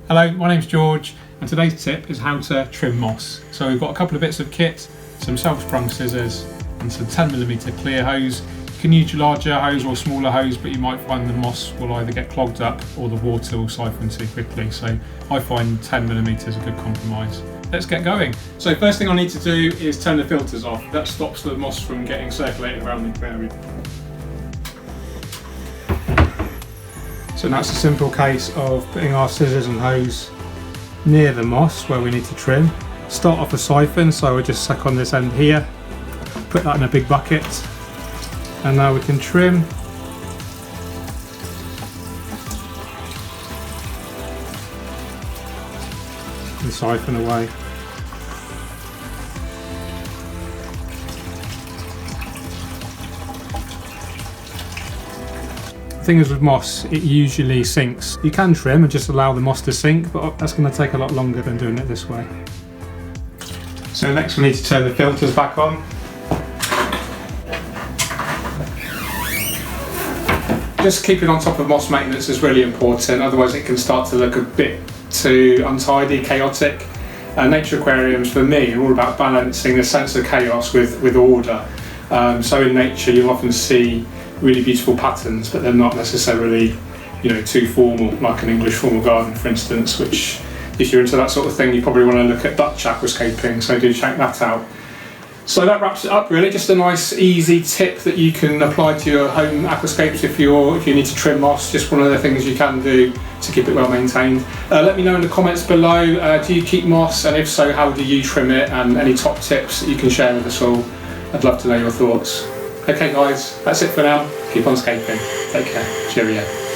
Hello, my name's George and today's tip is how to trim moss. So we've got a couple of bits of kit, some self-sprung scissors and some 10mm clear hose. You can use your larger hose or smaller hose, but you might find the moss will either get clogged up or the water will siphon too quickly. So I find 10mm is a good compromise. Let's get going. So first thing I need to do is turn the filters off. That stops the moss from getting circulated around the aquarium. So that's a simple case of putting our scissors and hose near the moss where we need to trim. Start off a siphon, so we'll just suck on this end here, put that in a big bucket, and now we can trim. And siphon away. The thing is with moss, it usually sinks. You can trim and just allow the moss to sink, but that's going to take a lot longer than doing it this way. So next we need to turn the filters back on. Just keeping on top of moss maintenance is really important, otherwise it can start to look a bit too untidy, chaotic. Nature aquariums for me are all about balancing the sense of chaos with order. So in nature you'll often see really beautiful patterns, but they're not necessarily, too formal, like an English formal garden, for instance, which, if you're into that sort of thing, you probably want to look at Dutch aquascaping, so do check that out. So that wraps it up really, just a nice easy tip that you can apply to your home aquascapes if you need to trim moss, just one of the things you can do to keep it well maintained. Let me know in the comments below, do you keep moss, and if so, how do you trim it, and any top tips that you can share with us all. I'd love to know your thoughts. Okay guys, that's it for now. Keep on scaping. Take care. Cheerio.